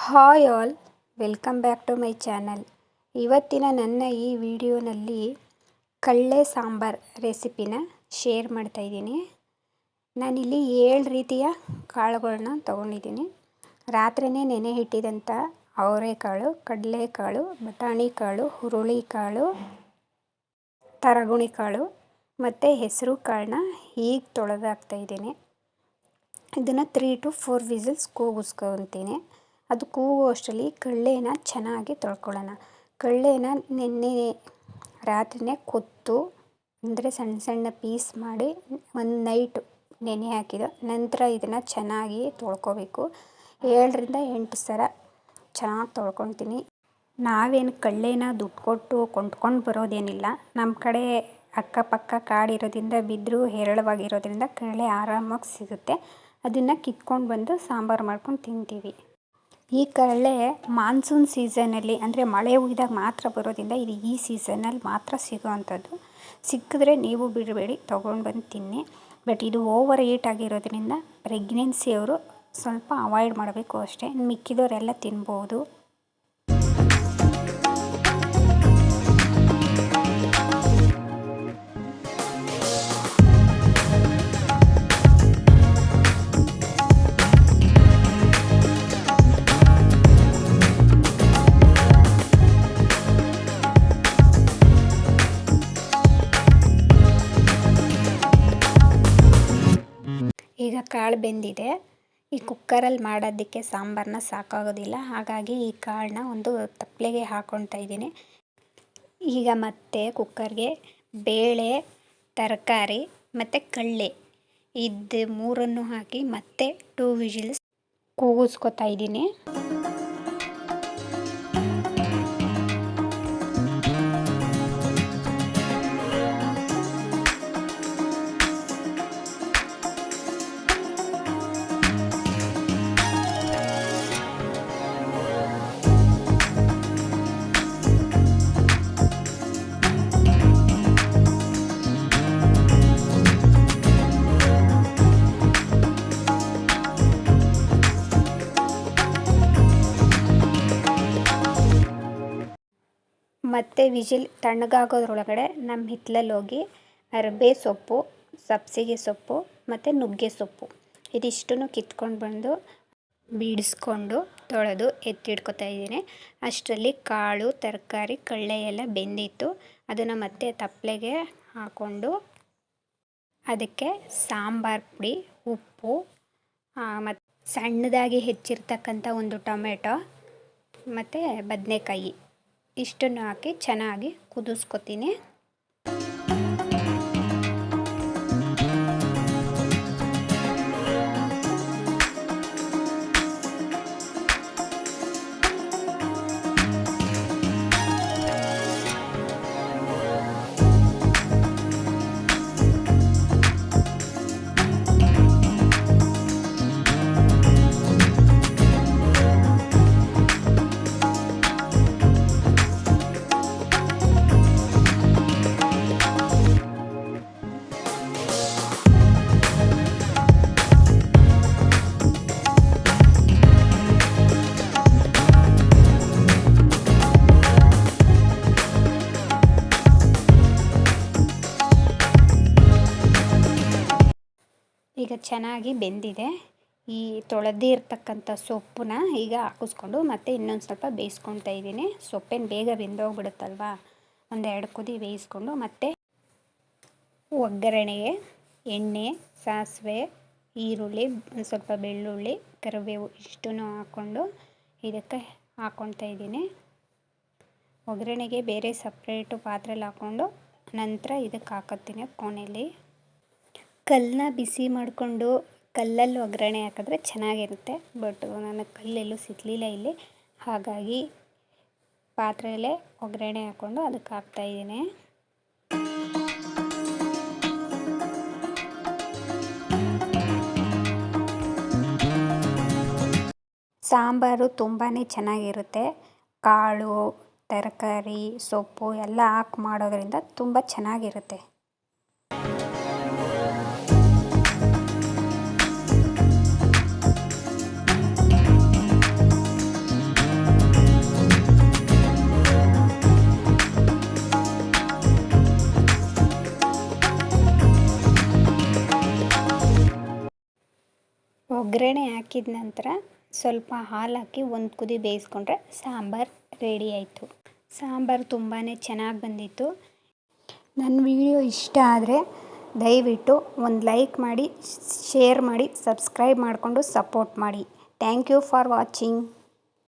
Hi all, welcome back to my channel. ಇವತ್ತಿನ ನನ್ನ ಈ ವಿಡಿಯೋನಲ್ಲಿ ಕಳ್ಳೆ ಸಾಂಬಾರ್ ರೆಸಿಪಿನ ಶೇರ್ ಮಾಡ್ತಾಯಿದ್ದೀನಿ. ನಾನಿಲ್ಲಿ 7 ರೀತಿಯ ಕಾಳುಗಳನ್ನ ತೊಗೊಂಡಿದ್ದೀನಿ. ರಾತ್ರಿಯೇ ನೆನೆ ಇಟ್ಟಿದ್ದಂಥ ಅವರೆಕಾಳು, ಕಡಲೆಕಾಳು, ಬಟಾಣಿ ಕಾಳು, ಹುರುಳಿಕಾಳು, ತರಗುಣಿ ಕಾಳು ಮತ್ತು ಹೆಸರು ಕಾಳನ್ನ ಈಗ ತೊಳೆದಾಕ್ತಾಯಿದ್ದೀನಿ. ಇದನ್ನು 3 to 4 ವಿಸಿಲ್ಸ್ ಕೂಗಿಸ್ಕೊತೀನಿ. ಅದು ಕೂಗೋ ಅಷ್ಟರಲ್ಲಿ ಕಳ್ಳೆನ ಚೆನ್ನಾಗಿ ತೊಳ್ಕೊಳ್ಳೋಣ. ಕಳ್ಳೆನ ನೆನ್ನೆ ರಾತ್ರಿಯೇ ಕೊತ್ತು ಅಂದರೆ ಸಣ್ಣ ಸಣ್ಣ ಪೀಸ್ ಮಾಡಿ ಒಂದು ನೈಟ್ ನೆನೆ ಹಾಕಿದ ನಂತರ ಇದನ್ನು ಚೆನ್ನಾಗಿ ತೊಳ್ಕೊಬೇಕು. 7ರಿಂದ 8 ಸಲ ಚೆನ್ನಾಗಿ ತೊಳ್ಕೊತೀನಿ. ನಾವೇನು ಕಳ್ಳೆನ ದುಡ್ಡು ಕೊಟ್ಟು ಕೊಂಡ್ಕೊಂಡು ಬರೋದೇನಿಲ್ಲ. ನಮ್ಮ ಕಡೆ ಅಕ್ಕಪಕ್ಕ ಕಾಡಿರೋದ್ರಿಂದ ಬಿದ್ದರೂ ಹೇರಳವಾಗಿರೋದ್ರಿಂದ ಕಳ್ಳೆ ಆರಾಮಾಗಿ ಸಿಗುತ್ತೆ. ಅದನ್ನು ಕಿತ್ಕೊಂಡು ಬಂದು ಸಾಂಬಾರು ಮಾಡ್ಕೊಂಡು ತಿಂತೀವಿ. ಈ ಕಳ್ಳೆ ಮಾನ್ಸೂನ್ ಸೀಸನಲ್ಲಿ ಅಂದರೆ ಮಳೆ ಹುಯ್ದಾಗ ಮಾತ್ರ ಬರೋದ್ರಿಂದ ಇದು ಈ ಸೀಸನಲ್ಲಿ ಮಾತ್ರ ಸಿಗೋವಂಥದ್ದು. ಸಿಕ್ಕಿದ್ರೆ ನೀವು ಬಿಡಬೇಡಿ, ತೊಗೊಂಡು ಬಂದು ತಿನ್ನಿ. ಬಟ್ ಇದು ಓವರ್ ಹೀಟ್ ಆಗಿರೋದ್ರಿಂದ ಪ್ರೆಗ್ನೆನ್ಸಿಯವರು ಸ್ವಲ್ಪ ಅವಾಯ್ಡ್ ಮಾಡಬೇಕು ಅಷ್ಟೇ. ಮಿಕ್ಕಿದವರೆಲ್ಲ ತಿನ್ಬೋದು. ಈಗ ಕಾಳು ಬೆಂದಿದೆ. ಈ ಕುಕ್ಕರಲ್ಲಿ ಮಾಡೋದಕ್ಕೆ ಸಾಂಬಾರನ್ನ ಸಾಕಾಗೋದಿಲ್ಲ. ಹಾಗಾಗಿ ಈ ಕಾಳನ್ನ ಒಂದು ತಪ್ಪಲೆಗೆ ಹಾಕ್ಕೊಳ್ತಾ ಇದ್ದೀನಿ. ಈಗ ಮತ್ತೆ ಕುಕ್ಕರ್ಗೆ ಬೇಳೆ, ತರಕಾರಿ ಮತ್ತು ಕಳ್ಳೆ ಇದು 3 ಹಾಕಿ ಮತ್ತೆ 2 ವಿಜಿಲ್ಸ್ ಕೂಗಿಸ್ಕೊತಾ ಇದ್ದೀನಿ. ಮತ್ತು ವಿಜಿಲ್ ತಣ್ಣಗಾಗೋದ್ರೊಳಗಡೆ ನಮ್ಮ ಹಿತ್ತಲಲ್ಲಿ ಹೋಗಿ ಅರಬೆ ಸೊಪ್ಪು, ಸಬ್ಬಸಿಗೆ ಸೊಪ್ಪು ಮತ್ತು ನುಗ್ಗೆ ಸೊಪ್ಪು ಇದಿಷ್ಟನ್ನು ಕಿತ್ಕೊಂಡು ಬಂದು ಬೀಡಿಸ್ಕೊಂಡು ತೊಳೆದು ಎತ್ತಿಡ್ಕೊತಾ ಇದ್ದೀನಿ. ಅಷ್ಟರಲ್ಲಿ ಕಾಳು, ತರಕಾರಿ, ಕಳ್ಳೆ ಎಲ್ಲ ಬೆಂದಿತ್ತು. ಅದನ್ನು ಮತ್ತೆ ತಪ್ಪಲೆಗೆ ಹಾಕ್ಕೊಂಡು ಅದಕ್ಕೆ ಸಾಂಬಾರು ಪುಡಿ, ಉಪ್ಪು ಮತ್ತು ಸಣ್ಣದಾಗಿ ಹೆಚ್ಚಿರ್ತಕ್ಕಂಥ ಒಂದು ಟೊಮೆಟೊ ಮತ್ತು ಬದನೆಕಾಯಿ ಇಷ್ಟನ್ನು ಹಾಕಿ ಚೆನ್ನಾಗಿ ಕುದಿಸ್ಕೊತೀನಿ. ಈಗ ಚೆನ್ನಾಗಿ ಬೆಂದಿದೆ. ಈ ತೊಳೆದಿರ್ತಕ್ಕಂಥ ಸೊಪ್ಪನ್ನ ಈಗ ಹಾಕಿಸ್ಕೊಂಡು ಮತ್ತೆ ಇನ್ನೊಂದು ಸ್ವಲ್ಪ ಬೇಯಿಸ್ಕೊಳ್ತಾ ಇದ್ದೀನಿ. ಸೊಪ್ಪೇನು ಬೇಗ ಬೆಂದೋಗ್ಬಿಡುತ್ತಲ್ವ, 1-2 ಕುದಿ ಬೇಯಿಸ್ಕೊಂಡು ಮತ್ತೆ ಒಗ್ಗರಣೆಗೆ ಎಣ್ಣೆ, ಸಾಸಿವೆ, ಈರುಳ್ಳಿ, ಸ್ವಲ್ಪ ಬೆಳ್ಳುಳ್ಳಿ, ಕರಿಬೇವು ಇಷ್ಟನ್ನು ಹಾಕ್ಕೊಂಡು ಇದಕ್ಕೆ ಹಾಕ್ಕೊಳ್ತಾ ಇದ್ದೀನಿ. ಒಗ್ಗರಣೆಗೆ ಬೇರೆ ಸಪ್ರೇಟು ಪಾತ್ರೆಯಲ್ಲಿ ಹಾಕ್ಕೊಂಡು ನಂತರ ಇದಕ್ಕೆ ಹಾಕತ್ತೀನಿ. ಕೋಣೆಯಲ್ಲಿ ಕಲ್ಲನ್ನ ಬಿಸಿ ಮಾಡಿಕೊಂಡು ಕಲ್ಲಲ್ಲಿ ಒಗ್ಗರಣೆ ಹಾಕಿದ್ರೆ ಚೆನ್ನಾಗಿರುತ್ತೆ. ಬಟ್ ನನಗೆ ಕಲ್ಲೆಲ್ಲೂ ಸಿಕ್ಕಲಿಲ್ಲ ಇಲ್ಲಿ. ಹಾಗಾಗಿ ಪಾತ್ರೆಯಲ್ಲೇ ಒಗ್ಗರಣೆ ಹಾಕ್ಕೊಂಡು ಅದಕ್ಕೆ ಹಾಕ್ತಾಯಿದ್ದೀನಿ. ಸಾಂಬಾರು ತುಂಬಾ ಚೆನ್ನಾಗಿರುತ್ತೆ. ಕಾಳು, ತರಕಾರಿ, ಸೊಪ್ಪು ಎಲ್ಲ ಹಾಕಿ ಮಾಡೋದ್ರಿಂದ ತುಂಬ ಚೆನ್ನಾಗಿರುತ್ತೆ. ಒಗ್ಗರಣೆ ಹಾಕಿದ ನಂತರ ಸ್ವಲ್ಪ ಹಾಲು ಹಾಕಿ ಒಂದು ಕುದಿ ಬೇಯಿಸ್ಕೊಂಡ್ರೆ ಸಾಂಬಾರು ರೆಡಿ ಆಯಿತು. ಸಾಂಬಾರು ತುಂಬಾ ಚೆನ್ನಾಗಿ ಬಂದಿತ್ತು. ನನ್ನ ವಿಡಿಯೋ ಇಷ್ಟ ಆದರೆ ದಯವಿಟ್ಟು ಒಂದು ಲೈಕ್ ಮಾಡಿ, ಶೇರ್ ಮಾಡಿ, ಸಬ್ಸ್ಕ್ರೈಬ್ ಮಾಡಿಕೊಂಡು ಸಪೋರ್ಟ್ ಮಾಡಿ. Thank you for watching.